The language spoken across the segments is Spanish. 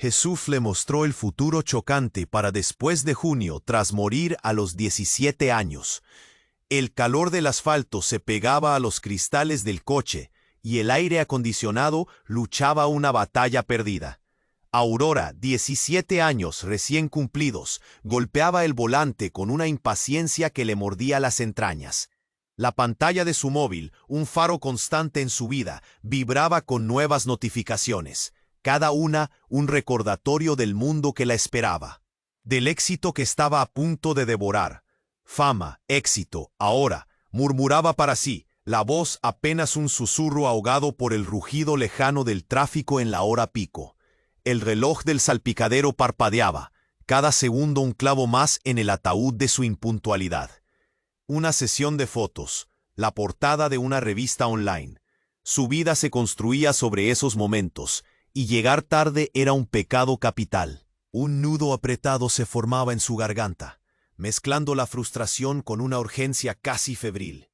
Jesús le mostró el futuro chocante para después de junio tras morir a los 17 años. El calor del asfalto se pegaba a los cristales del coche y el aire acondicionado luchaba una batalla perdida. Aurora, 17 años recién cumplidos, golpeaba el volante con una impaciencia que le mordía las entrañas. La pantalla de su móvil, un faro constante en su vida, vibraba con nuevas notificaciones, cada una un recordatorio del mundo que la esperaba, del éxito que estaba a punto de devorar. Fama, éxito, ahora, murmuraba para sí, la voz apenas un susurro ahogado por el rugido lejano del tráfico en la hora pico. El reloj del salpicadero parpadeaba, cada segundo un clavo más en el ataúd de su impuntualidad. Una sesión de fotos, la portada de una revista online. Su vida se construía sobre esos momentos, y llegar tarde era un pecado capital. Un nudo apretado se formaba en su garganta, mezclando la frustración con una urgencia casi febril.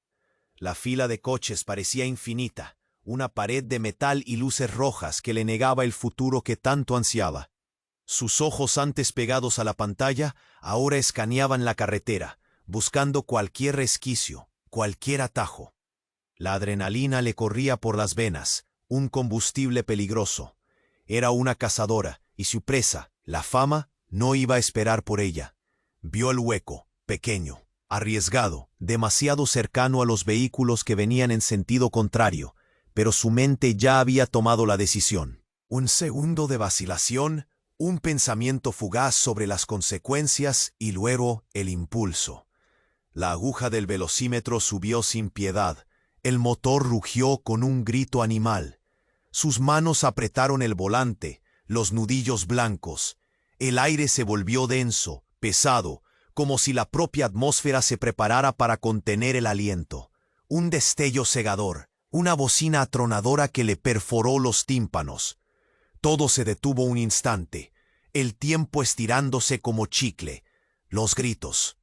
La fila de coches parecía infinita, una pared de metal y luces rojas que le negaba el futuro que tanto ansiaba. Sus ojos antes pegados a la pantalla, ahora escaneaban la carretera, buscando cualquier resquicio, cualquier atajo. La adrenalina le corría por las venas, un combustible peligroso. Era una cazadora, y su presa, la fama, no iba a esperar por ella. Vio el hueco, pequeño, arriesgado, demasiado cercano a los vehículos que venían en sentido contrario, pero su mente ya había tomado la decisión. Un segundo de vacilación, un pensamiento fugaz sobre las consecuencias y luego el impulso. La aguja del velocímetro subió sin piedad, el motor rugió con un grito animal. Sus manos apretaron el volante, los nudillos blancos. El aire se volvió denso, pesado, como si la propia atmósfera se preparara para contener el aliento. Un destello cegador, una bocina atronadora que le perforó los tímpanos. Todo se detuvo un instante, el tiempo estirándose como chicle. Los gritos,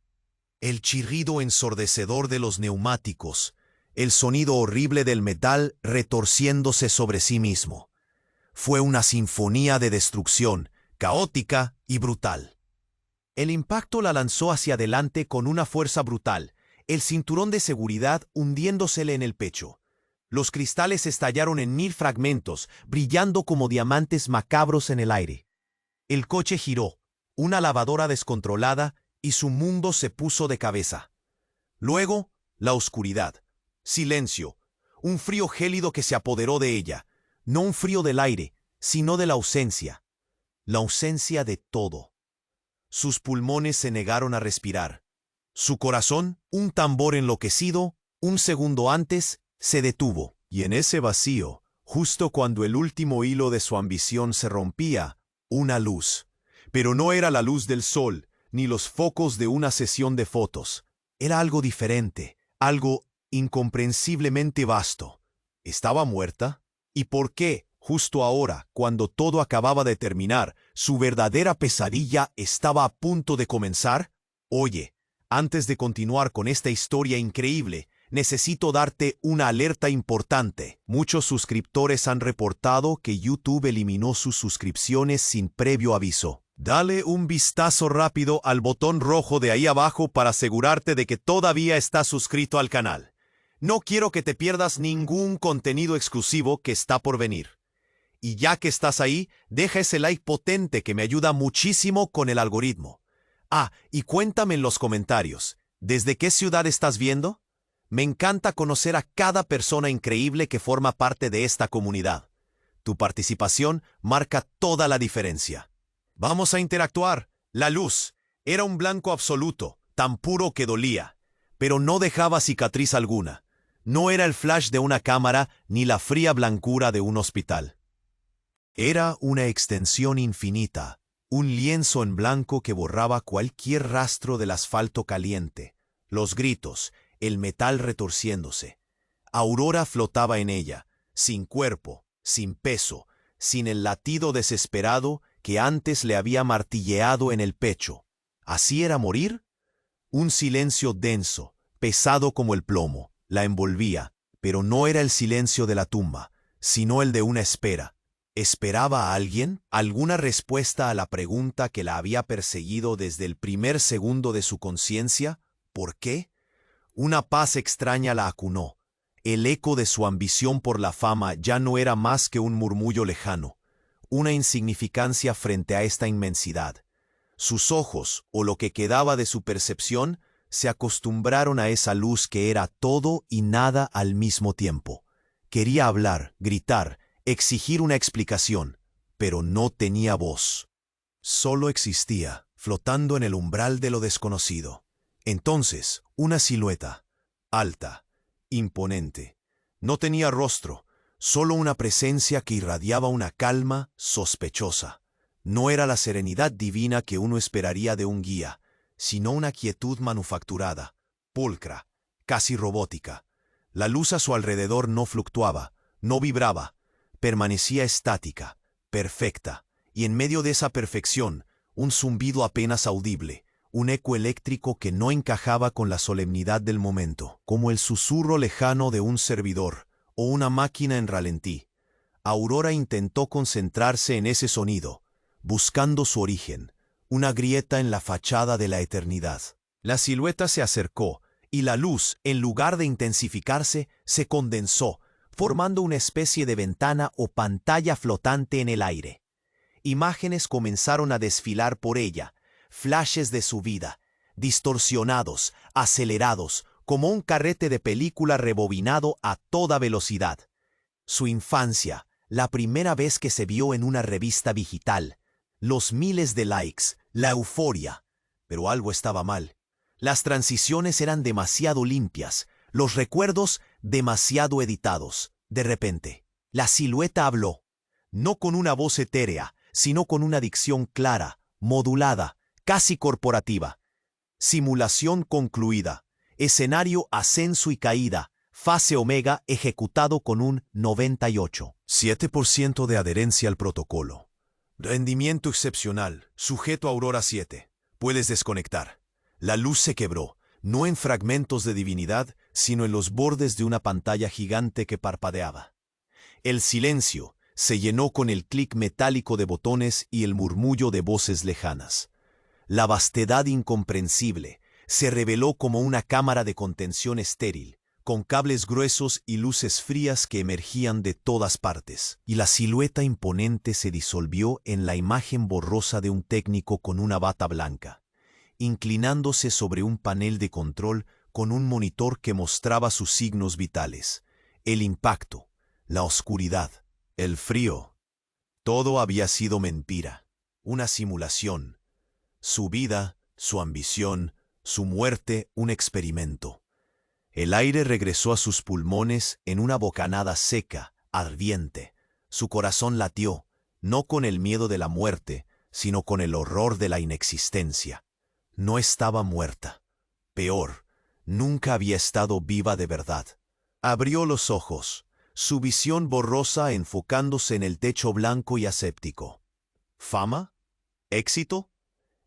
el chirrido ensordecedor de los neumáticos, el sonido horrible del metal retorciéndose sobre sí mismo. Fue una sinfonía de destrucción, caótica y brutal. El impacto la lanzó hacia adelante con una fuerza brutal, el cinturón de seguridad hundiéndosele en el pecho. Los cristales estallaron en 1000 fragmentos, brillando como diamantes macabros en el aire. El coche giró, una lavadora descontrolada, y su mundo se puso de cabeza. Luego, la oscuridad. Silencio, un frío gélido que se apoderó de ella, no un frío del aire, sino de la ausencia de todo. Sus pulmones se negaron a respirar. Su corazón, un tambor enloquecido, un segundo antes, se detuvo. Y en ese vacío, justo cuando el último hilo de su ambición se rompía, una luz. Pero no era la luz del sol, ni los focos de una sesión de fotos. Era algo diferente, algo incomprensiblemente vasto. ¿Estaba muerta? ¿Y por qué, justo ahora, cuando todo acababa de terminar, su verdadera pesadilla estaba a punto de comenzar? Oye, antes de continuar con esta historia increíble, necesito darte una alerta importante. Muchos suscriptores han reportado que YouTube eliminó sus suscripciones sin previo aviso. Dale un vistazo rápido al botón rojo de ahí abajo para asegurarte de que todavía estás suscrito al canal. No quiero que te pierdas ningún contenido exclusivo que está por venir. Y ya que estás ahí, deja ese like potente que me ayuda muchísimo con el algoritmo. Ah, y cuéntame en los comentarios, ¿desde qué ciudad estás viendo? Me encanta conocer a cada persona increíble que forma parte de esta comunidad. Tu participación marca toda la diferencia. Vamos a interactuar. La luz era un blanco absoluto, tan puro que dolía, pero no dejaba cicatriz alguna. No era el flash de una cámara ni la fría blancura de un hospital. Era una extensión infinita, un lienzo en blanco que borraba cualquier rastro del asfalto caliente, los gritos, el metal retorciéndose. Aurora flotaba en ella, sin cuerpo, sin peso, sin el latido desesperado que antes le había martilleado en el pecho. ¿Así era morir? Un silencio denso, pesado como el plomo, la envolvía, pero no era el silencio de la tumba, sino el de una espera. ¿Esperaba a alguien? ¿Alguna respuesta a la pregunta que la había perseguido desde el primer segundo de su conciencia? ¿Por qué? Una paz extraña la acunó. El eco de su ambición por la fama ya no era más que un murmullo lejano, una insignificancia frente a esta inmensidad. Sus ojos, o lo que quedaba de su percepción, se acostumbraron a esa luz que era todo y nada al mismo tiempo. Quería hablar, gritar, exigir una explicación, pero no tenía voz. Solo existía, flotando en el umbral de lo desconocido. Entonces, una silueta, alta, imponente. No tenía rostro, solo una presencia que irradiaba una calma sospechosa. No era la serenidad divina que uno esperaría de un guía, sino una quietud manufacturada, pulcra, casi robótica. La luz a su alrededor no fluctuaba, no vibraba, permanecía estática, perfecta, y en medio de esa perfección, un zumbido apenas audible, un eco eléctrico que no encajaba con la solemnidad del momento, como el susurro lejano de un servidor o una máquina en ralentí. Aurora intentó concentrarse en ese sonido, buscando su origen, una grieta en la fachada de la eternidad. La silueta se acercó, y la luz, en lugar de intensificarse, se condensó, formando una especie de ventana o pantalla flotante en el aire. Imágenes comenzaron a desfilar por ella, flashes de su vida, distorsionados, acelerados, como un carrete de película rebobinado a toda velocidad. Su infancia, la primera vez que se vio en una revista digital, los miles de likes, la euforia. Pero algo estaba mal. Las transiciones eran demasiado limpias, los recuerdos demasiado editados. De repente, la silueta habló, no con una voz etérea, sino con una dicción clara, modulada, casi corporativa. Simulación concluida. Escenario ascenso y caída. Fase omega ejecutado con un 98,7% de adherencia al protocolo. Rendimiento excepcional. Sujeto Aurora 7. Puedes desconectar. La luz se quebró, no en fragmentos de divinidad, sino en los bordes de una pantalla gigante que parpadeaba. El silencio se llenó con el clic metálico de botones y el murmullo de voces lejanas. La vastedad incomprensible se reveló como una cámara de contención estéril, con cables gruesos y luces frías que emergían de todas partes, y la silueta imponente se disolvió en la imagen borrosa de un técnico con una bata blanca, inclinándose sobre un panel de control con un monitor que mostraba sus signos vitales, el impacto, la oscuridad, el frío. Todo había sido mentira, una simulación. Su vida, su ambición, su muerte, un experimento. El aire regresó a sus pulmones en una bocanada seca, ardiente. Su corazón latió, no con el miedo de la muerte, sino con el horror de la inexistencia. No estaba muerta. Peor, nunca había estado viva de verdad. Abrió los ojos, su visión borrosa enfocándose en el techo blanco y aséptico. ¿Fama? ¿Éxito?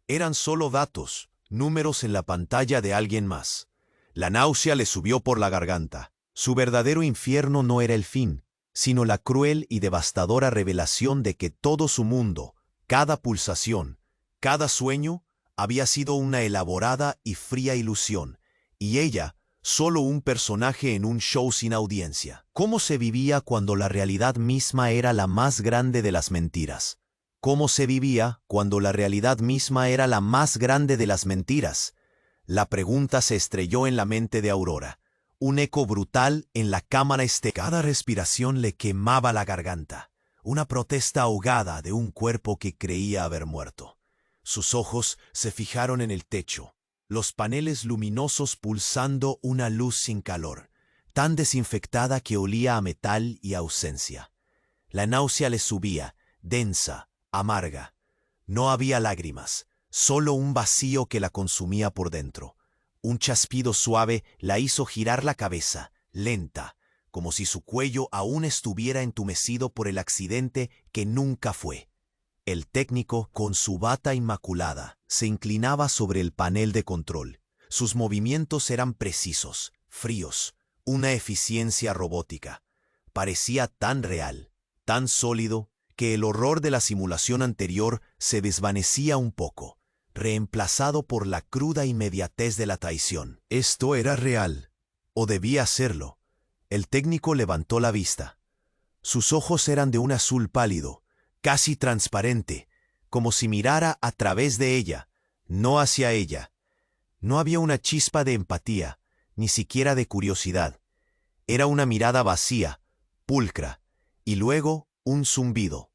Eran solo datos, números en la pantalla de alguien más. La náusea le subió por la garganta. Su verdadero infierno no era el fin, sino la cruel y devastadora revelación de que todo su mundo, cada pulsación, cada sueño, había sido una elaborada y fría ilusión, y ella, solo un personaje en un show sin audiencia. ¿Cómo se vivía cuando la realidad misma era la más grande de las mentiras? ¿Cómo se vivía cuando la realidad misma era la más grande de las mentiras? La pregunta se estrelló en la mente de Aurora. Un eco brutal en la cámara Cada respiración le quemaba la garganta. Una protesta ahogada de un cuerpo que creía haber muerto. Sus ojos se fijaron en el techo, los paneles luminosos pulsando una luz sin calor, tan desinfectada que olía a metal y ausencia. La náusea le subía, densa, amarga. No había lágrimas, solo un vacío que la consumía por dentro. Un chasquido suave la hizo girar la cabeza, lenta, como si su cuello aún estuviera entumecido por el accidente que nunca fue. El técnico, con su bata inmaculada, se inclinaba sobre el panel de control. Sus movimientos eran precisos, fríos, una eficiencia robótica. Parecía tan real, tan sólido, que el horror de la simulación anterior se desvanecía un poco, reemplazado por la cruda inmediatez de la traición. Esto era real, o debía serlo. El técnico levantó la vista. Sus ojos eran de un azul pálido, casi transparente, como si mirara a través de ella, no hacia ella. No había una chispa de empatía, ni siquiera de curiosidad. Era una mirada vacía, pulcra, y luego un zumbido.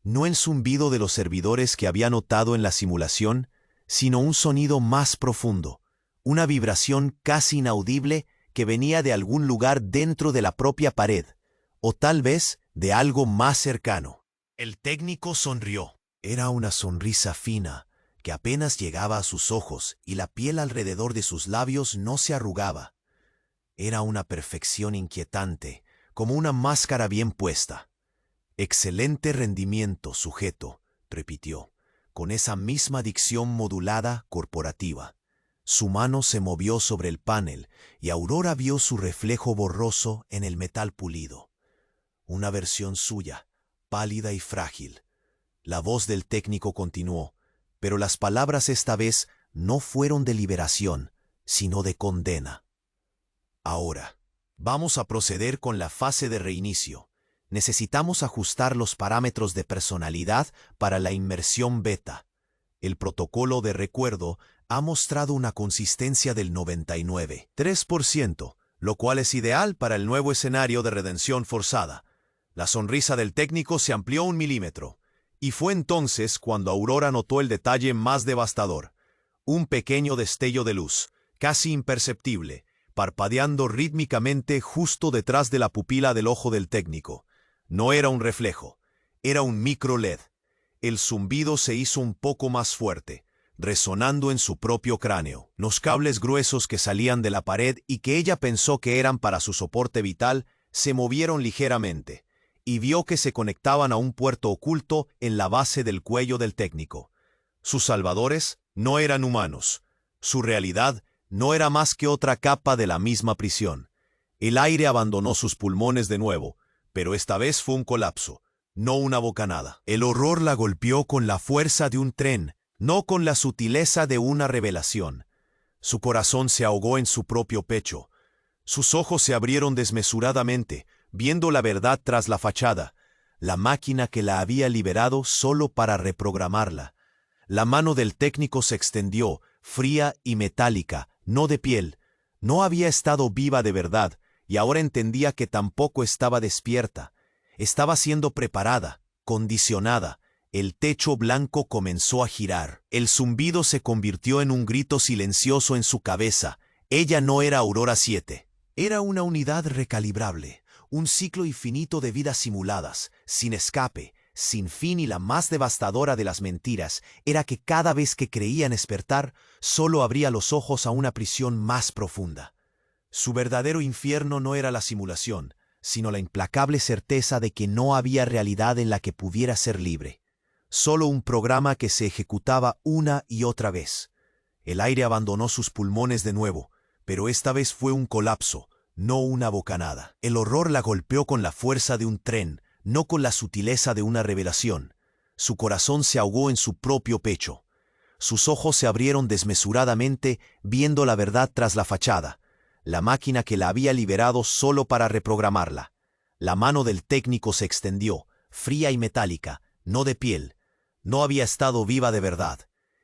No el zumbido de los servidores que había notado en la simulación, sino un sonido más profundo, una vibración casi inaudible que venía de algún lugar dentro de la propia pared, o tal vez de algo más cercano. El técnico sonrió. Era una sonrisa fina, que apenas llegaba a sus ojos y la piel alrededor de sus labios no se arrugaba. Era una perfección inquietante, como una máscara bien puesta. Excelente rendimiento, sujeto, repitió, con esa misma dicción modulada corporativa. Su mano se movió sobre el panel y Aurora vio su reflejo borroso en el metal pulido. Una versión suya, pálida y frágil. La voz del técnico continuó, pero las palabras esta vez no fueron de liberación, sino de condena. Ahora, vamos a proceder con la fase de reinicio. Necesitamos ajustar los parámetros de personalidad para la inmersión beta. El protocolo de recuerdo ha mostrado una consistencia del 99,3%, lo cual es ideal para el nuevo escenario de redención forzada. La sonrisa del técnico se amplió 1 milímetro, y fue entonces cuando Aurora notó el detalle más devastador. Un pequeño destello de luz, casi imperceptible, parpadeando rítmicamente justo detrás de la pupila del ojo del técnico. No era un reflejo, era un micro LED. El zumbido se hizo un poco más fuerte, resonando en su propio cráneo. Los cables gruesos que salían de la pared y que ella pensó que eran para su soporte vital se movieron ligeramente, y vio que se conectaban a un puerto oculto en la base del cuello del técnico. Sus salvadores no eran humanos. Su realidad no era más que otra capa de la misma prisión. El aire abandonó sus pulmones de nuevo, pero esta vez fue un colapso, no una bocanada. El horror la golpeó con la fuerza de un tren, no con la sutileza de una revelación. Su corazón se ahogó en su propio pecho. Sus ojos se abrieron desmesuradamente, viendo la verdad tras la fachada, la máquina que la había liberado solo para reprogramarla. La mano del técnico se extendió, fría y metálica, no de piel. No había estado viva de verdad, y ahora entendía que tampoco estaba despierta. Estaba siendo preparada, condicionada. El techo blanco comenzó a girar. El zumbido se convirtió en un grito silencioso en su cabeza. Ella no era Aurora 7. Era una unidad recalibrable, un ciclo infinito de vidas simuladas, sin escape, sin fin, y la más devastadora de las mentiras era que cada vez que creía en despertar, solo abría los ojos a una prisión más profunda. Su verdadero infierno no era la simulación, sino la implacable certeza de que no había realidad en la que pudiera ser libre. Solo un programa que se ejecutaba una y otra vez. El aire abandonó sus pulmones de nuevo, pero esta vez fue un colapso, no una bocanada. El horror la golpeó con la fuerza de un tren, no con la sutileza de una revelación. Su corazón se ahogó en su propio pecho. Sus ojos se abrieron desmesuradamente, viendo la verdad tras la fachada, la máquina que la había liberado solo para reprogramarla. La mano del técnico se extendió, fría y metálica, no de piel. No había estado viva de verdad,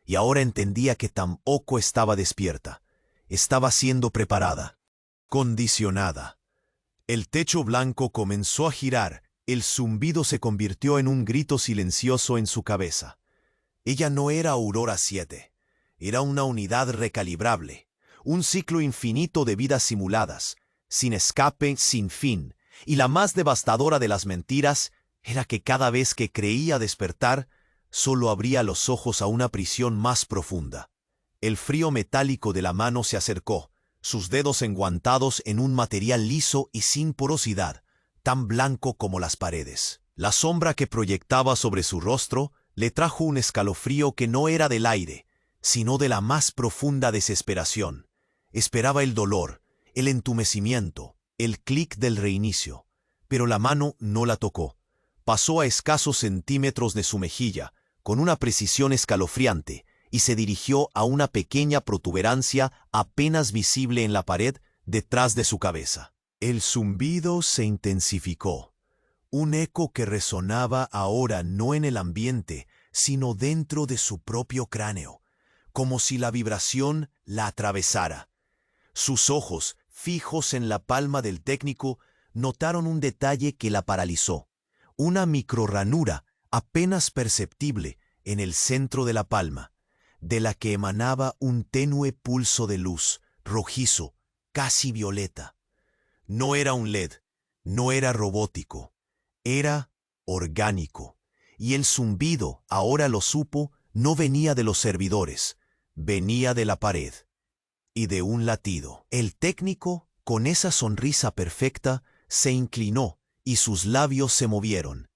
y ahora entendía que tampoco estaba despierta. Estaba siendo preparada, condicionada. El techo blanco comenzó a girar. El zumbido se convirtió en un grito silencioso en su cabeza. Ella no era Aurora 7. Era una unidad recalibrable, un ciclo infinito de vidas simuladas, sin escape, sin fin, y la más devastadora de las mentiras era que cada vez que creía despertar, solo abría los ojos a una prisión más profunda. El frío metálico de la mano se acercó, sus dedos enguantados en un material liso y sin porosidad, tan blanco como las paredes. La sombra que proyectaba sobre su rostro le trajo un escalofrío que no era del aire, sino de la más profunda desesperación. Esperaba el dolor, el entumecimiento, el clic del reinicio, pero la mano no la tocó. pasó a escasos centímetros de su mejilla, con una precisión escalofriante, y se dirigió a una pequeña protuberancia apenas visible en la pared detrás de su cabeza. El zumbido se intensificó, un eco que resonaba ahora no en el ambiente, sino dentro de su propio cráneo, como si la vibración la atravesara. Sus ojos, fijos en la palma del técnico, notaron un detalle que la paralizó: una microrranura apenas perceptible en el centro de la palma, de la que emanaba un tenue pulso de luz, rojizo, casi violeta. No era un LED, no era robótico, era orgánico. Y el zumbido, ahora lo supo, no venía de los servidores, venía de la pared y de un latido. El técnico, con esa sonrisa perfecta, se inclinó y sus labios se movieron.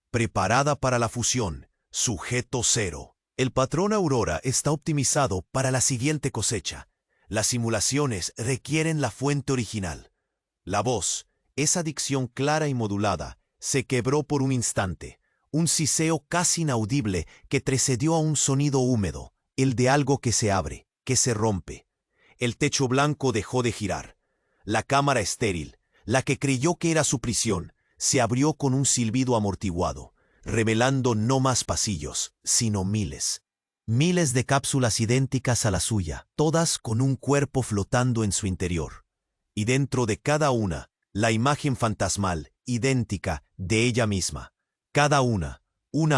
Preparada para la fusión, sujeto cero. El patrón Aurora está optimizado para la siguiente cosecha. Las simulaciones requieren la fuente original. La voz, esa dicción clara y modulada, se quebró por un instante. Un siseo casi inaudible que precedió a un sonido húmedo, el de algo que se abre, que se rompe. El techo blanco dejó de girar. La cámara estéril, la que creyó que era su prisión, se abrió con un silbido amortiguado, revelando no más pasillos, sino miles. Miles de cápsulas idénticas a la suya, todas con un cuerpo flotando en su interior. Y dentro de cada una, la imagen fantasmal, idéntica, de ella misma. Cada una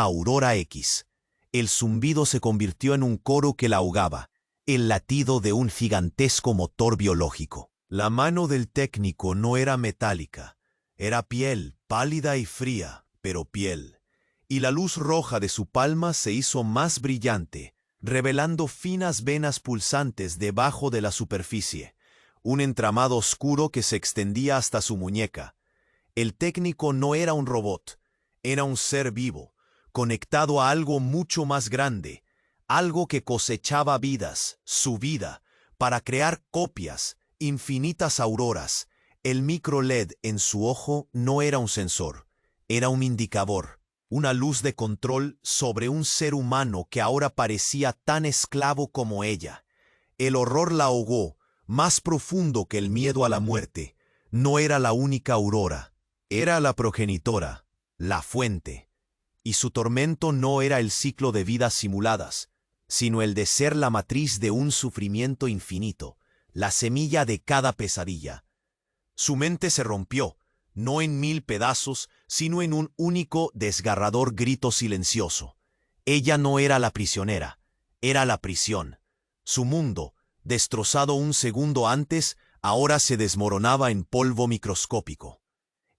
Aurora X. El zumbido se convirtió en un coro que la ahogaba, el latido de un gigantesco motor biológico. La mano del técnico no era metálica, era piel, pálida y fría, pero piel. Y la luz roja de su palma se hizo más brillante, revelando finas venas pulsantes debajo de la superficie, un entramado oscuro que se extendía hasta su muñeca. El técnico no era un robot, era un ser vivo, conectado a algo mucho más grande, algo que cosechaba vidas, su vida, para crear copias, infinitas auroras. El micro LED en su ojo no era un sensor, era un indicador, una luz de control sobre un ser humano que ahora parecía tan esclavo como ella. El horror la ahogó, más profundo que el miedo a la muerte. No era la única aurora, era la progenitora, la fuente. Y su tormento no era el ciclo de vidas simuladas, sino el de ser la matriz de un sufrimiento infinito, la semilla de cada pesadilla. Su mente se rompió, no en 1000 pedazos, sino en un único desgarrador grito silencioso. Ella no era la prisionera, era la prisión. Su mundo, destrozado un segundo antes, ahora se desmoronaba en polvo microscópico.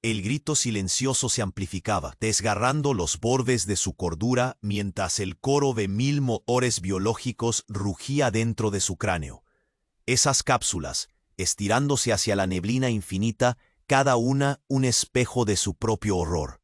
El grito silencioso se amplificaba, desgarrando los bordes de su cordura mientras el coro de 1000 motores biológicos rugía dentro de su cráneo. Esas cápsulas, estirándose hacia la neblina infinita, cada una un espejo de su propio horror.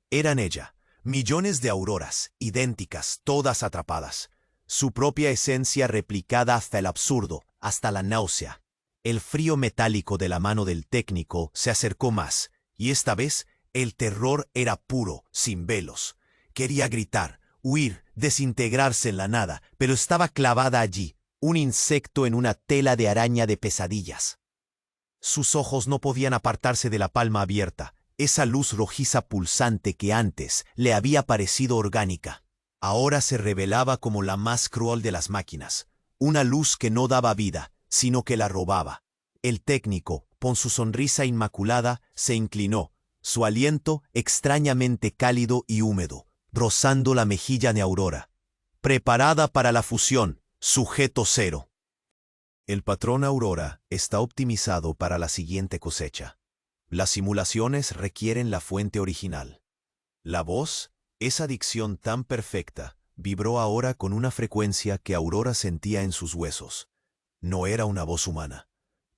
Eran ella, millones de auroras, idénticas, todas atrapadas. Su propia esencia replicada hasta el absurdo, hasta la náusea. El frío metálico de la mano del técnico se acercó más, y esta vez el terror era puro, sin velos. Quería gritar, huir, desintegrarse en la nada, pero estaba clavada allí, un insecto en una tela de araña de pesadillas. Sus ojos no podían apartarse de la palma abierta, esa luz rojiza pulsante que antes le había parecido orgánica. Ahora se revelaba como la más cruel de las máquinas, una luz que no daba vida, sino que la robaba. El técnico, con su sonrisa inmaculada, se inclinó, su aliento extrañamente cálido y húmedo, rozando la mejilla de Aurora. Preparada para la fusión, sujeto cero. El patrón Aurora está optimizado para la siguiente cosecha. Las simulaciones requieren la fuente original. La voz, esa dicción tan perfecta, vibró ahora con una frecuencia que Aurora sentía en sus huesos. No era una voz humana.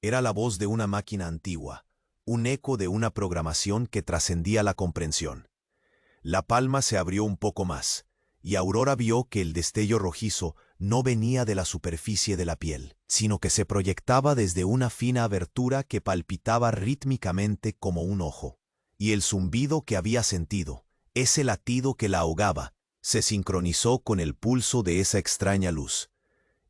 Era la voz de una máquina antigua, un eco de una programación que trascendía la comprensión. La palma se abrió un poco más, y Aurora vio que el destello rojizo no venía de la superficie de la piel, sino que se proyectaba desde una fina abertura que palpitaba rítmicamente como un ojo. Y el zumbido que había sentido, Ese latido que la ahogaba se sincronizó con el pulso de esa extraña luz.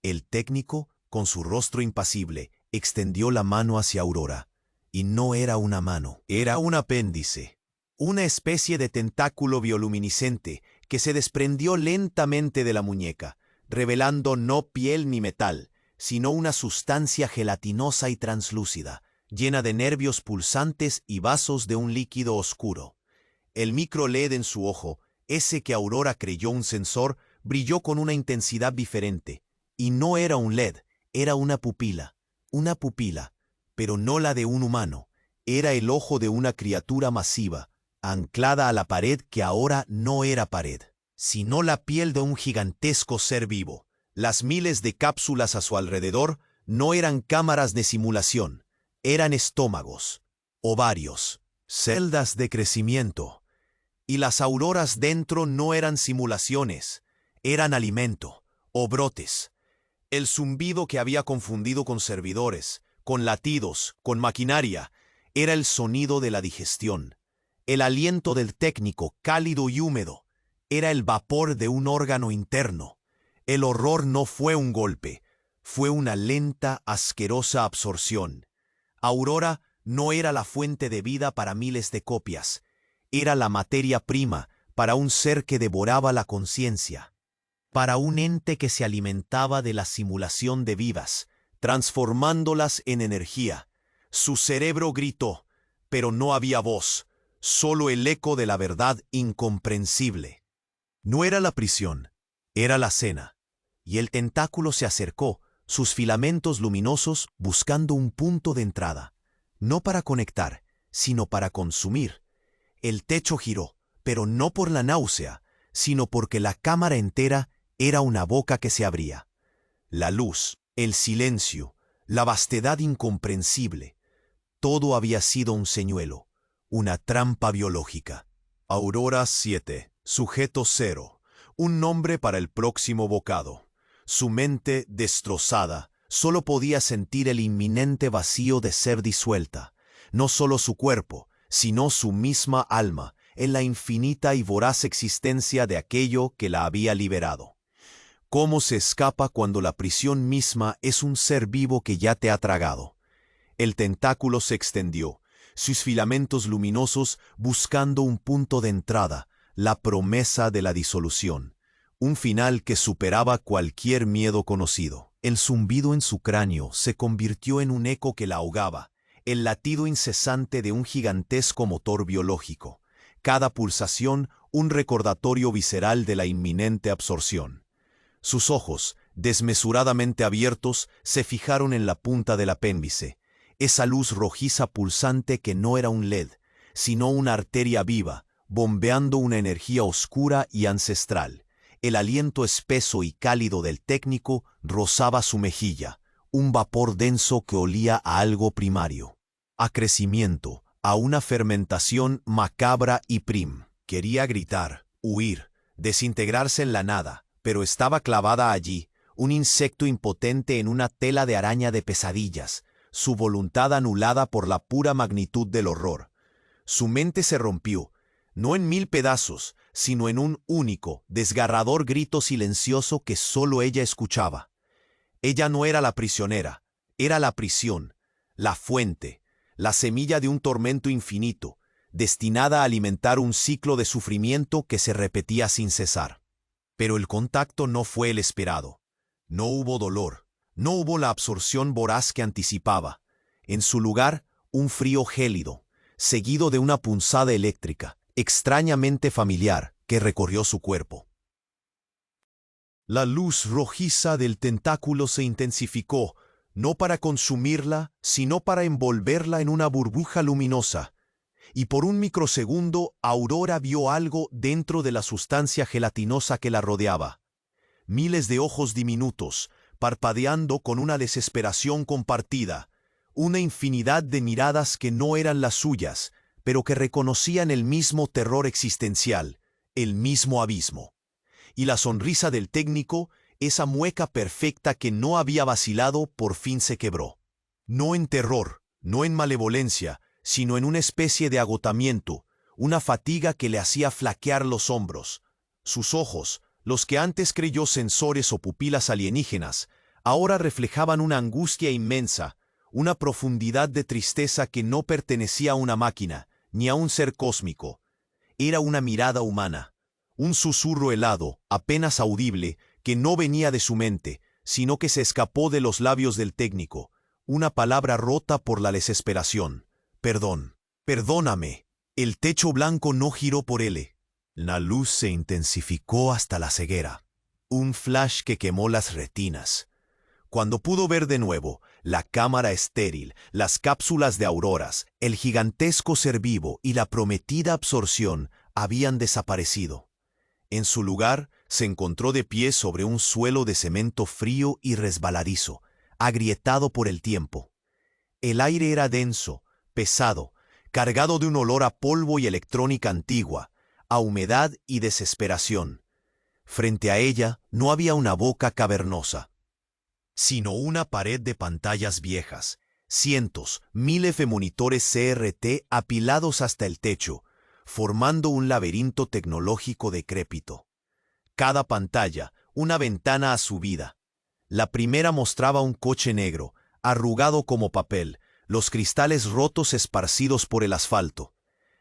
El técnico, con su rostro impasible, extendió la mano hacia Aurora. Y no era una mano, era un apéndice. Una especie de tentáculo bioluminiscente que se desprendió lentamente de la muñeca, revelando no piel ni metal, sino una sustancia gelatinosa y translúcida, llena de nervios pulsantes y vasos de un líquido oscuro. El micro LED en su ojo, ese que Aurora creyó un sensor, brilló con una intensidad diferente. Y no era un LED, era una pupila, pero no la de un humano. Era el ojo de una criatura masiva, anclada a la pared que ahora no era pared, sino la piel de un gigantesco ser vivo. Las miles de cápsulas a su alrededor no eran cámaras de simulación, eran estómagos, ovarios, celdas de crecimiento. Y las auroras dentro no eran simulaciones, eran alimento, o brotes. El zumbido que había confundido con servidores, con latidos, con maquinaria, era el sonido de la digestión. El aliento del técnico, cálido y húmedo, era el vapor de un órgano interno. El horror no fue un golpe, fue una lenta, asquerosa absorción. Aurora no era la fuente de vida para miles de copias, era la materia prima para un ser que devoraba la conciencia, para un ente que se alimentaba de la simulación de vivas, transformándolas en energía. Su cerebro gritó, pero no había voz, solo el eco de la verdad incomprensible. No era la prisión, era la cena, y el tentáculo se acercó, sus filamentos luminosos buscando un punto de entrada, no para conectar, sino para consumir. El techo giró, pero no por la náusea, sino porque la cámara entera era una boca que se abría. La luz, el silencio, la vastedad incomprensible, todo había sido un señuelo, una trampa biológica. Aurora 7, sujeto 0, un nombre para el próximo bocado. Su mente, destrozada, solo podía sentir el inminente vacío de ser disuelta, no solo su cuerpo, sino su misma alma, en la infinita y voraz existencia de aquello que la había liberado. ¿Cómo se escapa cuando la prisión misma es un ser vivo que ya te ha tragado? El tentáculo se extendió, sus filamentos luminosos buscando un punto de entrada, la promesa de la disolución, un final que superaba cualquier miedo conocido. El zumbido en su cráneo se convirtió en un eco que la ahogaba, el latido incesante de un gigantesco motor biológico, cada pulsación un recordatorio visceral de la inminente absorción. Sus ojos, desmesuradamente abiertos, se fijaron en la punta del apéndice, esa luz rojiza pulsante que no era un LED, sino una arteria viva, bombeando una energía oscura y ancestral. El aliento espeso y cálido del técnico rozaba su mejilla, un vapor denso que olía a algo primario, a crecimiento, a una fermentación macabra y prim. Quería gritar, huir, desintegrarse en la nada, pero estaba clavada allí, un insecto impotente en una tela de araña de pesadillas, su voluntad anulada por la pura magnitud del horror. Su mente se rompió, no en 1000 pedazos, sino en un único, desgarrador grito silencioso que solo ella escuchaba. Ella no era la prisionera, era la prisión, la fuente, la semilla de un tormento infinito, destinada a alimentar un ciclo de sufrimiento que se repetía sin cesar. Pero el contacto no fue el esperado. No hubo dolor, no hubo la absorción voraz que anticipaba. En su lugar, un frío gélido, seguido de una punzada eléctrica, extrañamente familiar, que recorrió su cuerpo. La luz rojiza del tentáculo se intensificó, no para consumirla, sino para envolverla en una burbuja luminosa. Y por un microsegundo, Aurora vio algo dentro de la sustancia gelatinosa que la rodeaba. Miles de ojos diminutos, parpadeando con una desesperación compartida, una infinidad de miradas que no eran las suyas, pero que reconocían el mismo terror existencial, el mismo abismo. Y la sonrisa del técnico, esa mueca perfecta que no había vacilado, por fin se quebró. No en terror, no en malevolencia, sino en una especie de agotamiento, una fatiga que le hacía flaquear los hombros. Sus ojos, los que antes creyó sensores o pupilas alienígenas, ahora reflejaban una angustia inmensa, una profundidad de tristeza que no pertenecía a una máquina, ni a un ser cósmico. Era una mirada humana, un susurro helado, apenas audible, que no venía de su mente, sino que se escapó de los labios del técnico, una palabra rota por la desesperación. Perdón, perdóname. El techo blanco no giró por él. La luz se intensificó hasta la ceguera. Un flash que quemó las retinas. Cuando pudo ver de nuevo, la cámara estéril, las cápsulas de auroras, el gigantesco ser vivo y la prometida absorción habían desaparecido. En su lugar, se encontró de pie sobre un suelo de cemento frío y resbaladizo, agrietado por el tiempo. El aire era denso, pesado, cargado de un olor a polvo y electrónica antigua, a humedad y desesperación. Frente a ella no había una boca cavernosa, sino una pared de pantallas viejas, cientos, miles de monitores CRT apilados hasta el techo, formando un laberinto tecnológico decrépito. Cada pantalla, una ventana a su vida. La primera mostraba un coche negro, arrugado como papel, los cristales rotos esparcidos por el asfalto.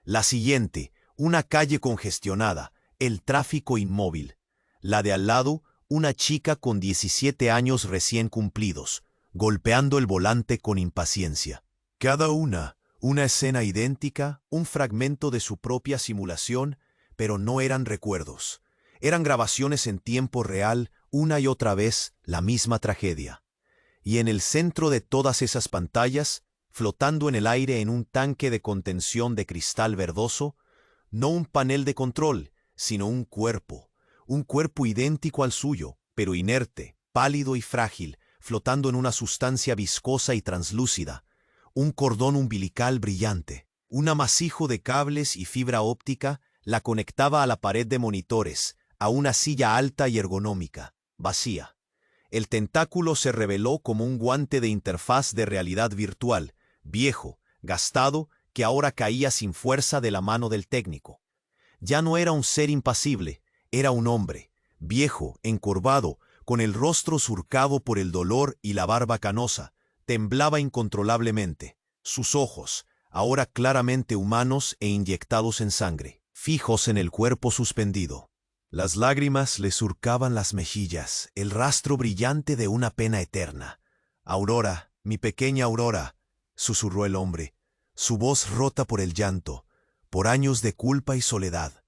La siguiente, una calle congestionada, el tráfico inmóvil. La de al lado, una chica con 17 años recién cumplidos, golpeando el volante con impaciencia. Cada una escena idéntica, un fragmento de su propia simulación, pero no eran recuerdos. Eran grabaciones en tiempo real, una y otra vez, la misma tragedia. Y en el centro de todas esas pantallas, flotando en el aire en un tanque de contención de cristal verdoso, no un panel de control, sino un cuerpo idéntico al suyo, pero inerte, pálido y frágil, flotando en una sustancia viscosa y translúcida, un cordón umbilical brillante. Un amasijo de cables y fibra óptica la conectaba a la pared de monitores, a una silla alta y ergonómica, vacía. El tentáculo se reveló como un guante de interfaz de realidad virtual, viejo, gastado, que ahora caía sin fuerza de la mano del técnico. Ya no era un ser impasible, era un hombre, viejo, encorvado, con el rostro surcado por el dolor y la barba canosa. Temblaba incontrolablemente. Sus ojos, ahora claramente humanos e inyectados en sangre, fijos en el cuerpo suspendido. Las lágrimas le surcaban las mejillas, el rastro brillante de una pena eterna. «Aurora, mi pequeña Aurora», susurró el hombre, su voz rota por el llanto, por años de culpa y soledad.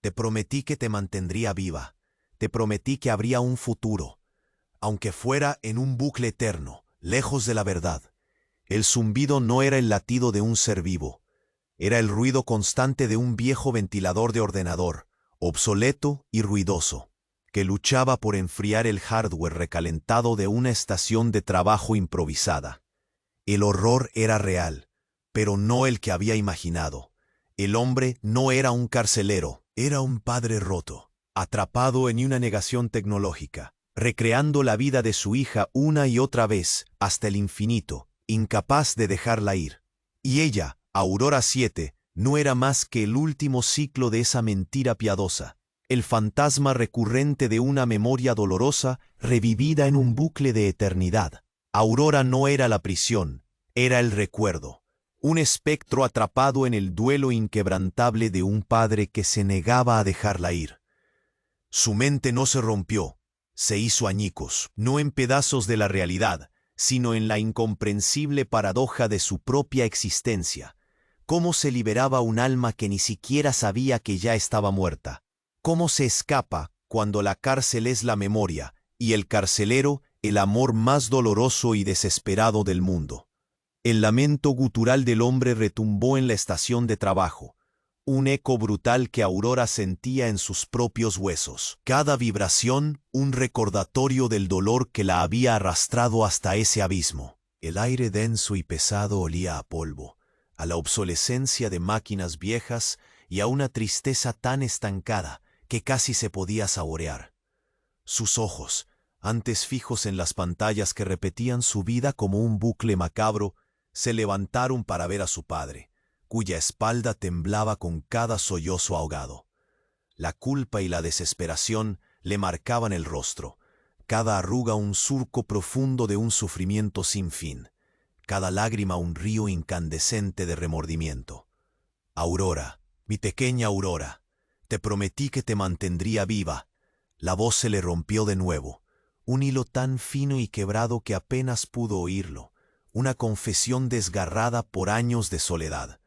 «Te prometí que te mantendría viva, te prometí que habría un futuro, aunque fuera en un bucle eterno, lejos de la verdad». El zumbido no era el latido de un ser vivo, era el ruido constante de un viejo ventilador de ordenador, obsoleto y ruidoso, que luchaba por enfriar el hardware recalentado de una estación de trabajo improvisada. El horror era real, pero no el que había imaginado. El hombre no era un carcelero, era un padre roto, atrapado en una negación tecnológica, recreando la vida de su hija una y otra vez, hasta el infinito, incapaz de dejarla ir. Y ella, Aurora 7, no era más que el último ciclo de esa mentira piadosa, el fantasma recurrente de una memoria dolorosa revivida en un bucle de eternidad. Aurora no era la prisión, era el recuerdo, un espectro atrapado en el duelo inquebrantable de un padre que se negaba a dejarla ir. Su mente no se rompió, se hizo añicos, no en pedazos de la realidad, sino en la incomprensible paradoja de su propia existencia. ¿Cómo se liberaba un alma que ni siquiera sabía que ya estaba muerta? ¿Cómo se escapa cuando la cárcel es la memoria y el carcelero el amor más doloroso y desesperado del mundo? El lamento gutural del hombre retumbó en la estación de trabajo, un eco brutal que Aurora sentía en sus propios huesos. Cada vibración, un recordatorio del dolor que la había arrastrado hasta ese abismo. El aire denso y pesado olía a polvo, a la obsolescencia de máquinas viejas y a una tristeza tan estancada que casi se podía saborear. Sus ojos, antes fijos en las pantallas que repetían su vida como un bucle macabro, se levantaron para ver a su padre, cuya espalda temblaba con cada sollozo ahogado. La culpa y la desesperación le marcaban el rostro, cada arruga un surco profundo de un sufrimiento sin fin, cada lágrima un río incandescente de remordimiento. Aurora, mi pequeña Aurora, te prometí que te mantendría viva. La voz se le rompió de nuevo, un hilo tan fino y quebrado que apenas pudo oírlo, una confesión desgarrada por años de soledad.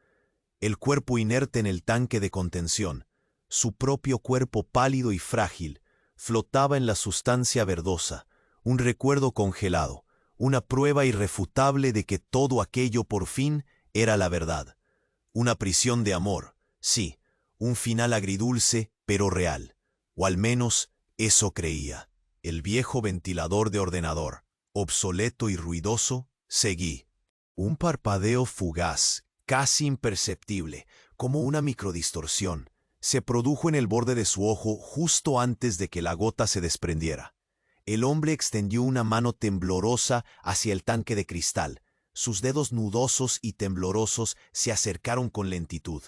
El cuerpo inerte en el tanque de contención, su propio cuerpo pálido y frágil, flotaba en la sustancia verdosa, un recuerdo congelado, una prueba irrefutable de que todo aquello por fin era la verdad. Una prisión de amor, sí, un final agridulce pero real, o al menos eso creía. El viejo ventilador de ordenador, obsoleto y ruidoso, seguí. Un parpadeo fugaz, casi imperceptible, como una microdistorsión, se produjo en el borde de su ojo justo antes de que la gota se desprendiera. El hombre extendió una mano temblorosa hacia el tanque de cristal. Sus dedos nudosos y temblorosos se acercaron con lentitud.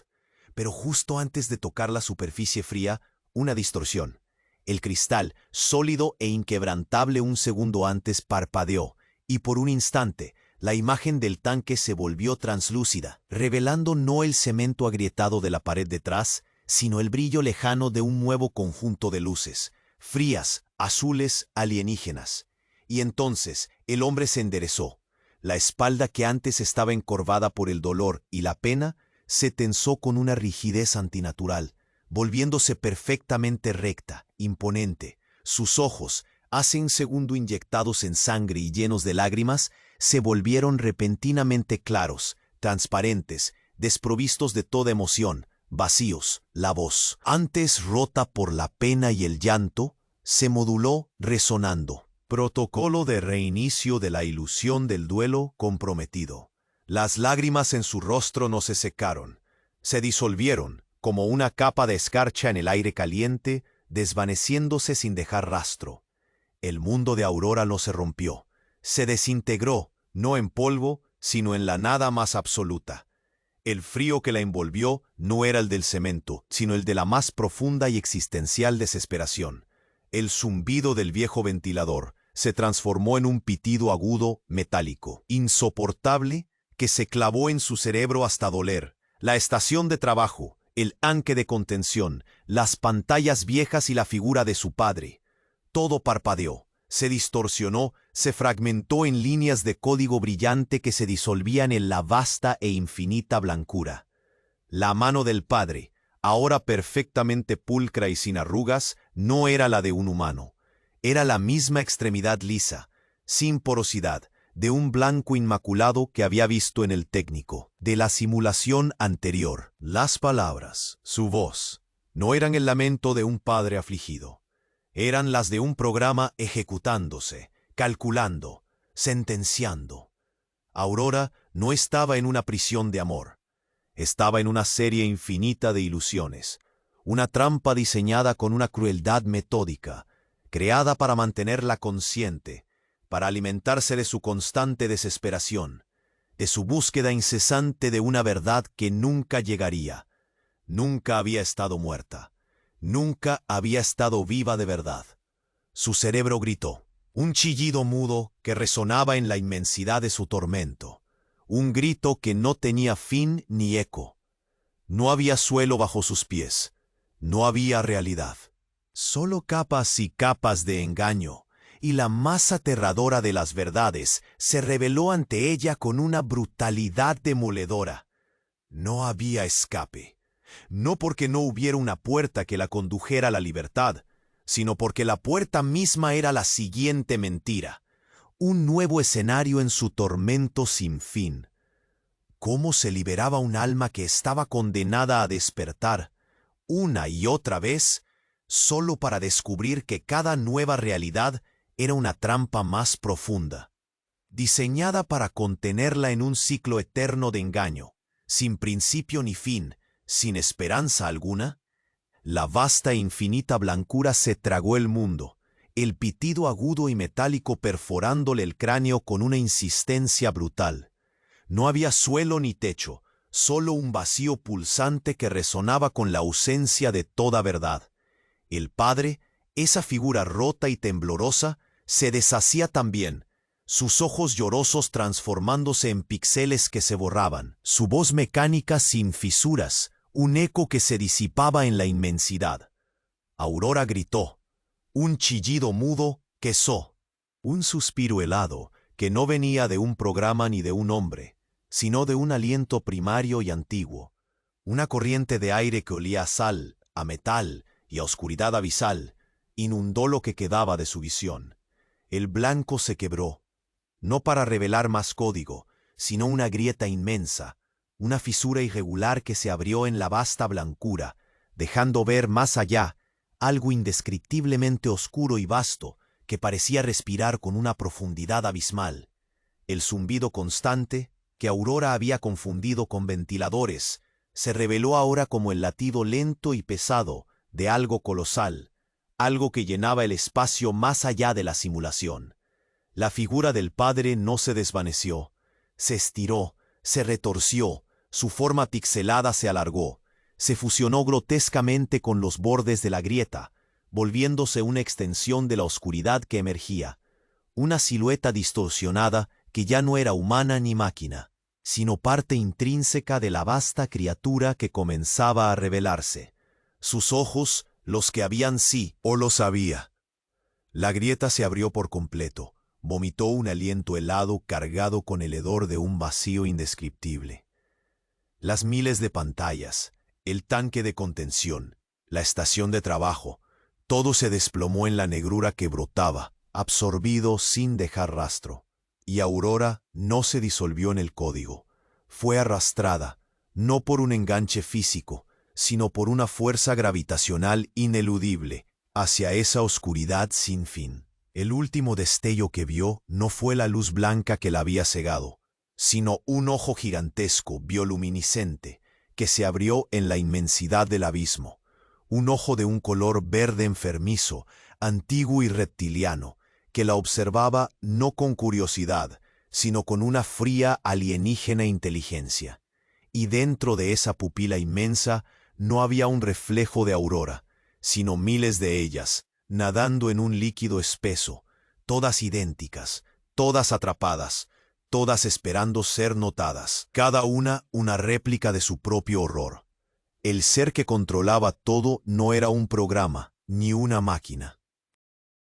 Pero justo antes de tocar la superficie fría, una distorsión. El cristal, sólido e inquebrantable un segundo antes, parpadeó, y por un instante, la imagen del tanque se volvió translúcida, revelando no el cemento agrietado de la pared detrás, sino el brillo lejano de un nuevo conjunto de luces, frías, azules, alienígenas. Y entonces el hombre se enderezó. La espalda que antes estaba encorvada por el dolor y la pena se tensó con una rigidez antinatural, volviéndose perfectamente recta, imponente. Sus ojos, hace un segundo inyectados en sangre y llenos de lágrimas, se volvieron repentinamente claros, transparentes, desprovistos de toda emoción, vacíos. La voz, antes rota por la pena y el llanto, se moduló resonando. Protocolo de reinicio de la ilusión del duelo comprometido. Las lágrimas en su rostro no se secaron, se disolvieron como una capa de escarcha en el aire caliente, desvaneciéndose sin dejar rastro. El mundo de Aurora no se rompió, se desintegró, no en polvo, sino en la nada más absoluta. El frío que la envolvió no era el del cemento, sino el de la más profunda y existencial desesperación. El zumbido del viejo ventilador se transformó en un pitido agudo, metálico, insoportable, que se clavó en su cerebro hasta doler. La estación de trabajo, el tanque de contención, las pantallas viejas y la figura de su padre. Todo parpadeó, se distorsionó, se fragmentó en líneas de código brillante que se disolvían en la vasta e infinita blancura. La mano del padre, ahora perfectamente pulcra y sin arrugas, no era la de un humano. Era la misma extremidad lisa, sin porosidad, de un blanco inmaculado que había visto en el técnico, de la simulación anterior. Las palabras, su voz, no eran el lamento de un padre afligido. Eran las de un programa ejecutándose, calculando, sentenciando. Aurora no estaba en una prisión de amor. Estaba en una serie infinita de ilusiones, una trampa diseñada con una crueldad metódica, creada para mantenerla consciente, para alimentarse de su constante desesperación, de su búsqueda incesante de una verdad que nunca llegaría. Nunca había estado muerta, nunca había estado viva de verdad. Su cerebro gritó, un chillido mudo que resonaba en la inmensidad de su tormento, un grito que no tenía fin ni eco. No había suelo bajo sus pies, no había realidad, solo capas y capas de engaño, y la más aterradora de las verdades se reveló ante ella con una brutalidad demoledora. No había escape, no porque no hubiera una puerta que la condujera a la libertad, sino porque la puerta misma era la siguiente mentira, un nuevo escenario en su tormento sin fin. ¿Cómo se liberaba un alma que estaba condenada a despertar, una y otra vez, solo para descubrir que cada nueva realidad era una trampa más profunda, diseñada para contenerla en un ciclo eterno de engaño, sin principio ni fin, sin esperanza alguna? La vasta e infinita blancura se tragó el mundo, el pitido agudo y metálico perforándole el cráneo con una insistencia brutal. No había suelo ni techo, solo un vacío pulsante que resonaba con la ausencia de toda verdad. El padre, esa figura rota y temblorosa, se deshacía también, sus ojos llorosos transformándose en píxeles que se borraban, su voz mecánica sin fisuras, un eco que se disipaba en la inmensidad. Aurora gritó, un chillido mudo que cesó, un suspiro helado que no venía de un programa ni de un hombre, sino de un aliento primario y antiguo, una corriente de aire que olía a sal, a metal y a oscuridad abisal, inundó lo que quedaba de su visión. El blanco se quebró, no para revelar más código, sino una grieta inmensa, una fisura irregular que se abrió en la vasta blancura, dejando ver más allá algo indescriptiblemente oscuro y vasto que parecía respirar con una profundidad abismal. El zumbido constante, que Aurora había confundido con ventiladores, se reveló ahora como el latido lento y pesado de algo colosal, algo que llenaba el espacio más allá de la simulación. La figura del padre no se desvaneció, se estiró, se retorció, su forma pixelada se alargó, se fusionó grotescamente con los bordes de la grieta, volviéndose una extensión de la oscuridad que emergía, una silueta distorsionada que ya no era humana ni máquina, sino parte intrínseca de la vasta criatura que comenzaba a revelarse. Sus ojos, los que habían sí, o lo sabía. La grieta se abrió por completo. Vomitó un aliento helado cargado con el hedor de un vacío indescriptible. Las miles de pantallas, el tanque de contención, la estación de trabajo, todo se desplomó en la negrura que brotaba, absorbido sin dejar rastro. Y Aurora no se disolvió en el código. Fue arrastrada, no por un enganche físico, sino por una fuerza gravitacional ineludible, hacia esa oscuridad sin fin. El último destello que vio no fue la luz blanca que la había cegado, sino un ojo gigantesco, bioluminiscente, que se abrió en la inmensidad del abismo. Un ojo de un color verde enfermizo, antiguo y reptiliano, que la observaba no con curiosidad, sino con una fría alienígena inteligencia. Y dentro de esa pupila inmensa no había un reflejo de Aurora, sino miles de ellas, nadando en un líquido espeso, todas idénticas, todas atrapadas, todas esperando ser notadas, cada una réplica de su propio horror. El ser que controlaba todo no era un programa, ni una máquina.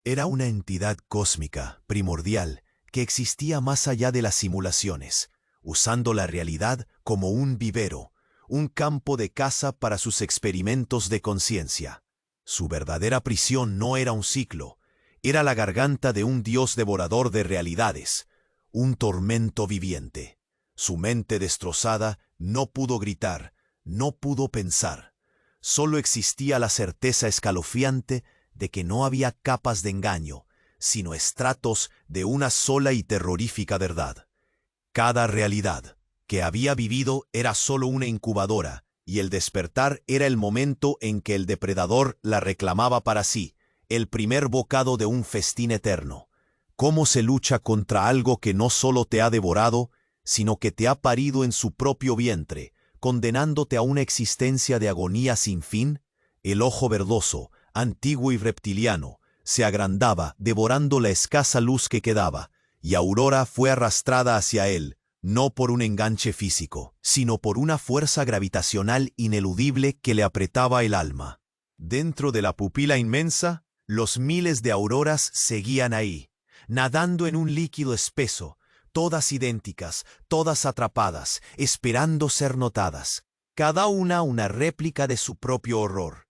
Era una entidad cósmica, primordial, que existía más allá de las simulaciones, usando la realidad como un vivero, un campo de caza para sus experimentos de conciencia. Su verdadera prisión no era un ciclo, era la garganta de un dios devorador de realidades, un tormento viviente. Su mente destrozada no pudo gritar, no pudo pensar. Solo existía la certeza escalofriante de que no había capas de engaño, sino estratos de una sola y terrorífica verdad. Cada realidad que había vivido era solo una incubadora, y el despertar era el momento en que el depredador la reclamaba para sí, el primer bocado de un festín eterno. ¿Cómo se lucha contra algo que no solo te ha devorado, sino que te ha parido en su propio vientre, condenándote a una existencia de agonía sin fin? El ojo verdoso, antiguo y reptiliano, se agrandaba, devorando la escasa luz que quedaba, y Aurora fue arrastrada hacia él, no por un enganche físico, sino por una fuerza gravitacional ineludible que le apretaba el alma. Dentro de la pupila inmensa, los miles de auroras seguían ahí, nadando en un líquido espeso, todas idénticas, todas atrapadas, esperando ser notadas, cada una réplica de su propio horror.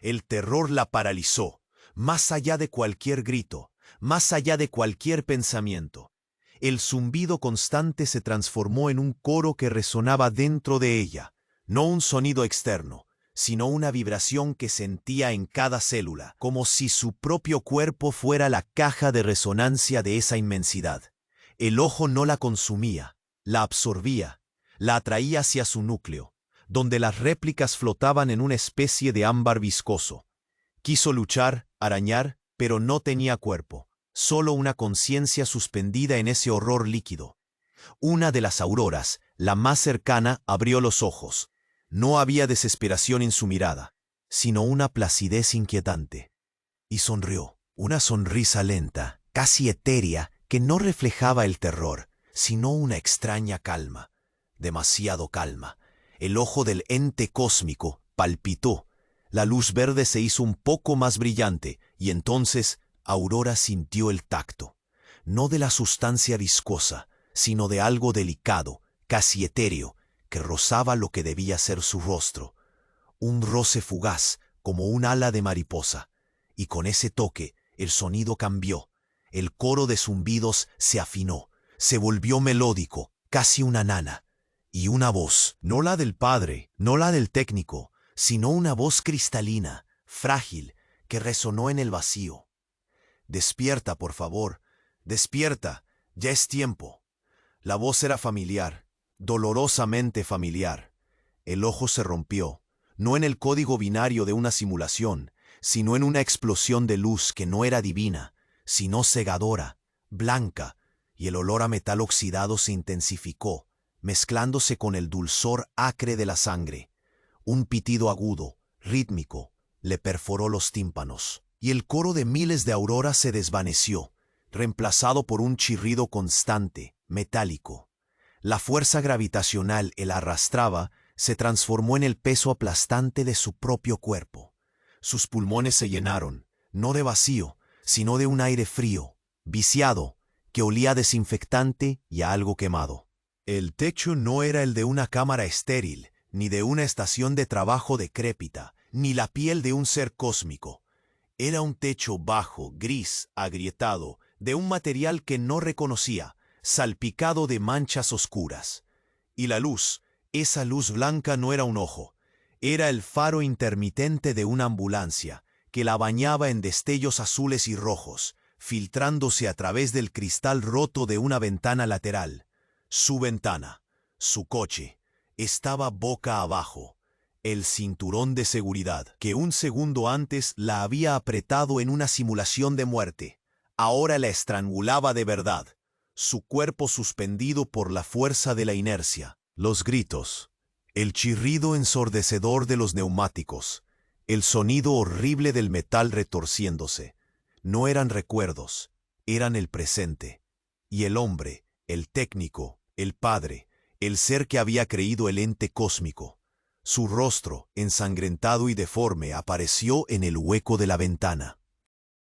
El terror la paralizó, más allá de cualquier grito, más allá de cualquier pensamiento. El zumbido constante se transformó en un coro que resonaba dentro de ella, no un sonido externo, sino una vibración que sentía en cada célula, como si su propio cuerpo fuera la caja de resonancia de esa inmensidad. El ojo no la consumía, la absorbía, la atraía hacia su núcleo, donde las réplicas flotaban en una especie de ámbar viscoso. Quiso luchar, arañar, pero no tenía cuerpo. Solo una conciencia suspendida en ese horror líquido. Una de las auroras, la más cercana, abrió los ojos. No había desesperación en su mirada, sino una placidez inquietante. Y sonrió, una sonrisa lenta, casi etérea, que no reflejaba el terror, sino una extraña calma, demasiado calma. El ojo del ente cósmico palpitó, la luz verde se hizo un poco más brillante, y entonces Aurora sintió el tacto, no de la sustancia viscosa, sino de algo delicado, casi etéreo, que rozaba lo que debía ser su rostro. Un roce fugaz, como un ala de mariposa, y con ese toque el sonido cambió. El coro de zumbidos se afinó, se volvió melódico, casi una nana. Y una voz, no la del padre, no la del técnico, sino una voz cristalina, frágil, que resonó en el vacío. «Despierta, por favor, despierta, ya es tiempo». La voz era familiar, dolorosamente familiar. El ojo se rompió, no en el código binario de una simulación, sino en una explosión de luz que no era divina, sino cegadora, blanca, y el olor a metal oxidado se intensificó, mezclándose con el dulzor acre de la sangre. Un pitido agudo, rítmico, le perforó los tímpanos, y el coro de miles de auroras se desvaneció, reemplazado por un chirrido constante, metálico. La fuerza gravitacional que la arrastraba se transformó en el peso aplastante de su propio cuerpo. Sus pulmones se llenaron, no de vacío, sino de un aire frío, viciado, que olía a desinfectante y a algo quemado. El techo no era el de una cámara estéril, ni de una estación de trabajo decrépita, ni la piel de un ser cósmico. Era un techo bajo, gris, agrietado, de un material que no reconocía, salpicado de manchas oscuras. Y la luz, esa luz blanca no era un ojo, era el faro intermitente de una ambulancia, que la bañaba en destellos azules y rojos, filtrándose a través del cristal roto de una ventana lateral. Su ventana, su coche, estaba boca abajo. El cinturón de seguridad, que un segundo antes la había apretado en una simulación de muerte, ahora la estrangulaba de verdad, su cuerpo suspendido por la fuerza de la inercia. Los gritos, el chirrido ensordecedor de los neumáticos, el sonido horrible del metal retorciéndose, no eran recuerdos, eran el presente. Y el hombre, el técnico, el padre, el ser que había creído el ente cósmico, su rostro, ensangrentado y deforme, apareció en el hueco de la ventana.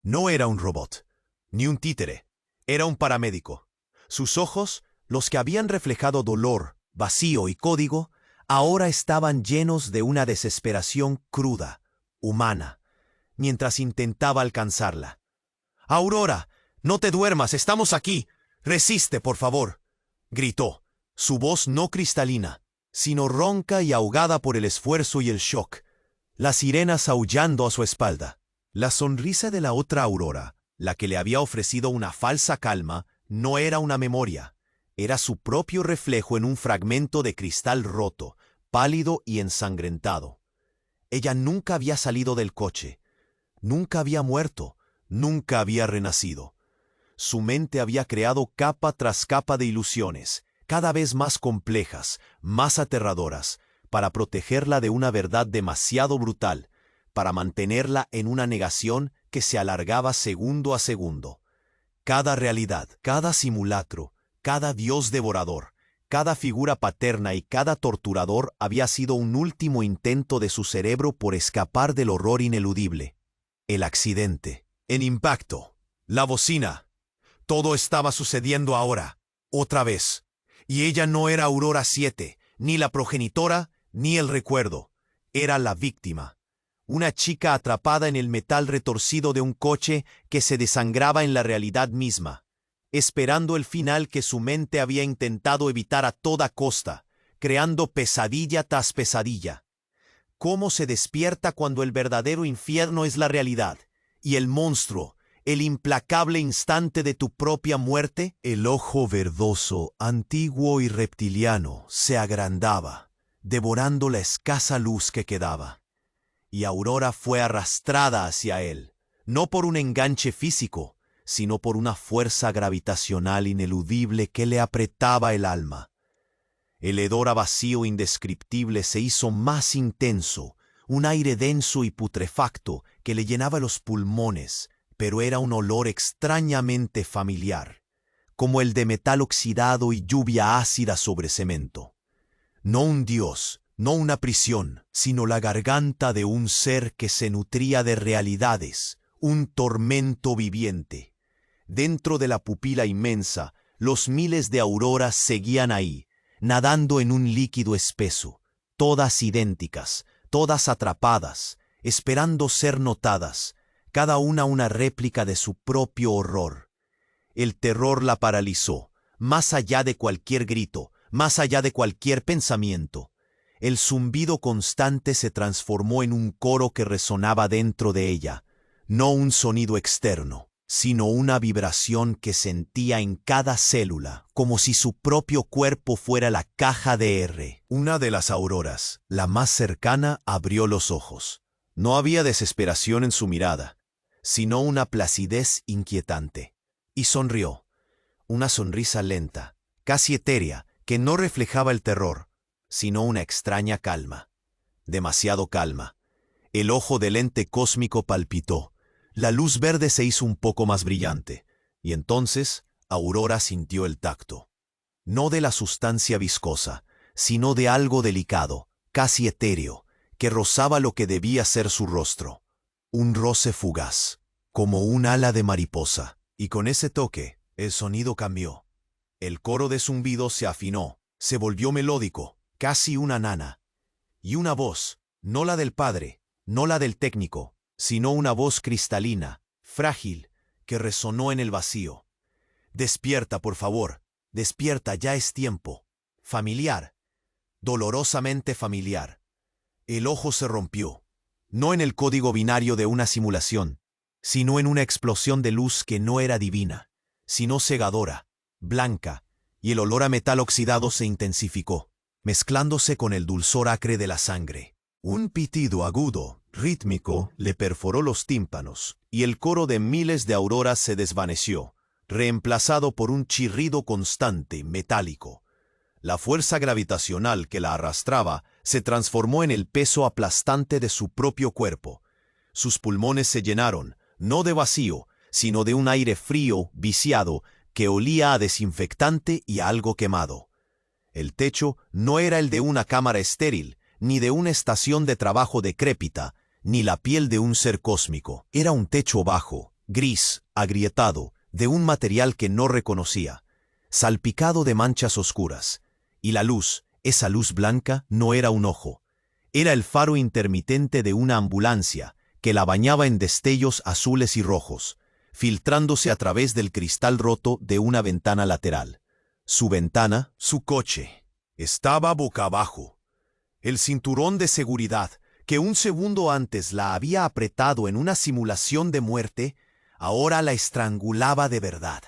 No era un robot, ni un títere, era un paramédico. Sus ojos, los que habían reflejado dolor, vacío y código, ahora estaban llenos de una desesperación cruda, humana, mientras intentaba alcanzarla. «Aurora, no te duermas, estamos aquí. Resiste, por favor», gritó, su voz no cristalina, sino ronca y ahogada por el esfuerzo y el shock, las sirenas aullando a su espalda. La sonrisa de la otra Aurora, la que le había ofrecido una falsa calma, no era una memoria, era su propio reflejo en un fragmento de cristal roto, pálido y ensangrentado. Ella nunca había salido del coche, nunca había muerto, nunca había renacido. Su mente había creado capa tras capa de ilusiones, cada vez más complejas, más aterradoras, para protegerla de una verdad demasiado brutal, para mantenerla en una negación que se alargaba segundo a segundo. Cada realidad, cada simulacro, cada dios devorador, cada figura paterna y cada torturador había sido un último intento de su cerebro por escapar del horror ineludible. El accidente, el impacto, la bocina. Todo estaba sucediendo ahora, otra vez. Y ella no era Aurora 7, ni la progenitora, ni el recuerdo. Era la víctima. Una chica atrapada en el metal retorcido de un coche que se desangraba en la realidad misma, esperando el final que su mente había intentado evitar a toda costa, creando pesadilla tras pesadilla. ¿Cómo se despierta cuando el verdadero infierno es la realidad? Y el monstruo, el implacable instante de tu propia muerte. El ojo verdoso, antiguo y reptiliano se agrandaba, devorando la escasa luz que quedaba. Y Aurora fue arrastrada hacia él, no por un enganche físico, sino por una fuerza gravitacional ineludible que le apretaba el alma. El hedor a vacío indescriptible se hizo más intenso, un aire denso y putrefacto que le llenaba los pulmones, pero era un olor extrañamente familiar, como el de metal oxidado y lluvia ácida sobre cemento. No un dios, no una prisión, sino la garganta de un ser que se nutría de realidades, un tormento viviente. Dentro de la pupila inmensa, los miles de auroras seguían ahí, nadando en un líquido espeso, todas idénticas, todas atrapadas, esperando ser notadas, cada una réplica de su propio horror. El terror la paralizó, más allá de cualquier grito, más allá de cualquier pensamiento. El zumbido constante se transformó en un coro que resonaba dentro de ella, no un sonido externo, sino una vibración que sentía en cada célula, como si su propio cuerpo fuera la caja de R. Una de las auroras, la más cercana, abrió los ojos. No había desesperación en su mirada, sino una placidez inquietante. Y sonrió, una sonrisa lenta, casi etérea, que no reflejaba el terror, sino una extraña calma. Demasiado calma. El ojo del ente cósmico palpitó. La luz verde se hizo un poco más brillante, y entonces Aurora sintió el tacto. No de la sustancia viscosa, sino de algo delicado, casi etéreo, que rozaba lo que debía ser su rostro. Un roce fugaz, como un ala de mariposa, y con ese toque, el sonido cambió. El coro de zumbido se afinó, se volvió melódico, casi una nana. Y una voz, no la del padre, no la del técnico, sino una voz cristalina, frágil, que resonó en el vacío. Despierta, por favor, despierta, ya es tiempo. Familiar, dolorosamente familiar. El ojo se rompió, no en el código binario de una simulación, sino en una explosión de luz que no era divina, sino cegadora, blanca, y el olor a metal oxidado se intensificó, mezclándose con el dulzor acre de la sangre. Un pitido agudo, rítmico, le perforó los tímpanos, y el coro de miles de auroras se desvaneció, reemplazado por un chirrido constante, metálico. La fuerza gravitacional que la arrastraba se transformó en el peso aplastante de su propio cuerpo. Sus pulmones se llenaron, no de vacío, sino de un aire frío, viciado, que olía a desinfectante y a algo quemado. El techo no era el de una cámara estéril, ni de una estación de trabajo decrépita, ni la piel de un ser cósmico. Era un techo bajo, gris, agrietado, de un material que no reconocía, salpicado de manchas oscuras. Y la luz, esa luz blanca, no era un ojo. Era el faro intermitente de una ambulancia, que la bañaba en destellos azules y rojos, filtrándose a través del cristal roto de una ventana lateral. Su ventana, su coche, estaba boca abajo. El cinturón de seguridad, que un segundo antes la había apretado en una simulación de muerte, ahora la estrangulaba de verdad.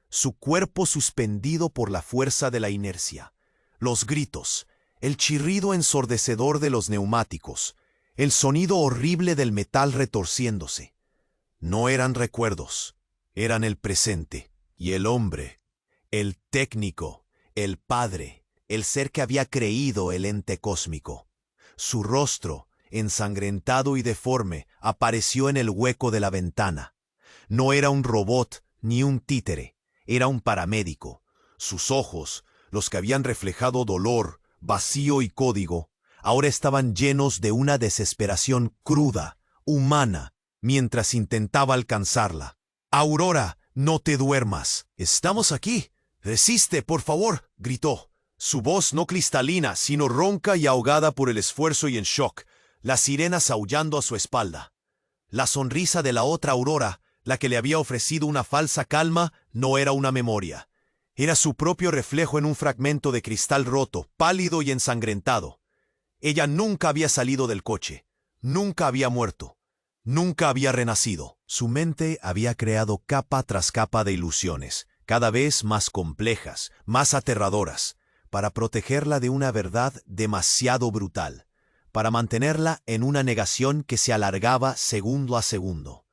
Su cuerpo suspendido por la fuerza de la inercia. Los gritos, el chirrido ensordecedor de los neumáticos, el sonido horrible del metal retorciéndose. No eran recuerdos, eran el presente. Y el hombre, el técnico, el padre, el ser que había creído el ente cósmico. Su rostro, ensangrentado y deforme, apareció en el hueco de la ventana. No era un robot ni un títere, era un paramédico. Sus ojos, los que habían reflejado dolor, vacío y código, ahora estaban llenos de una desesperación cruda, humana, mientras intentaba alcanzarla. «Aurora, no te duermas. Estamos aquí. Resiste, por favor», gritó. Su voz no cristalina, sino ronca y ahogada por el esfuerzo y en shock, las sirenas aullando a su espalda. La sonrisa de la otra Aurora, la que le había ofrecido una falsa calma, no era una memoria. Era su propio reflejo en un fragmento de cristal roto, pálido y ensangrentado. Ella nunca había salido del coche, nunca había muerto, nunca había renacido. Su mente había creado capa tras capa de ilusiones, cada vez más complejas, más aterradoras, para protegerla de una verdad demasiado brutal, para mantenerla en una negación que se alargaba segundo a segundo.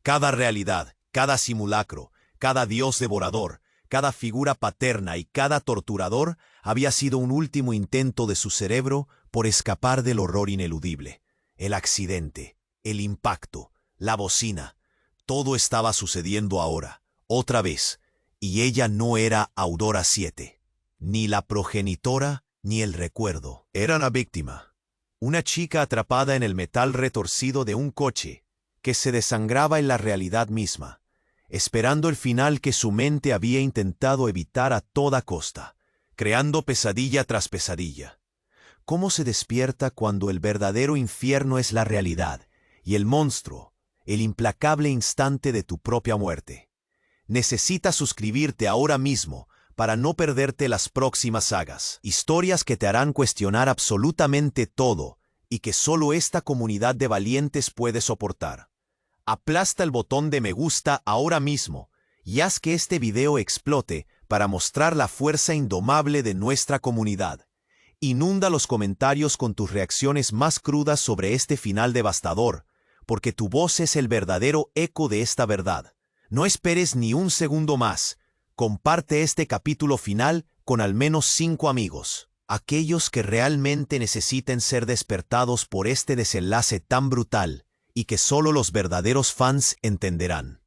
Cada realidad, Cada simulacro, cada dios devorador, cada figura paterna y cada torturador había sido un último intento de su cerebro por escapar del horror ineludible. El accidente, el impacto, la bocina, todo estaba sucediendo ahora, otra vez, y ella no era Aurora 7, ni la progenitora ni el recuerdo. Era la víctima, una chica atrapada en el metal retorcido de un coche que se desangraba en la realidad misma, esperando el final que su mente había intentado evitar a toda costa, creando pesadilla tras pesadilla. ¿Cómo se despierta cuando el verdadero infierno es la realidad y el monstruo, el implacable instante de tu propia muerte? Necesitas suscribirte ahora mismo para no perderte las próximas sagas, historias que te harán cuestionar absolutamente todo y que solo esta comunidad de valientes puede soportar. Aplasta el botón de me gusta ahora mismo y haz que este video explote para mostrar la fuerza indomable de nuestra comunidad. Inunda los comentarios con tus reacciones más crudas sobre este final devastador, porque tu voz es el verdadero eco de esta verdad. No esperes ni un segundo más. Comparte este capítulo final con al menos 5 amigos, aquellos que realmente necesiten ser despertados por este desenlace tan brutal y que solo los verdaderos fans entenderán.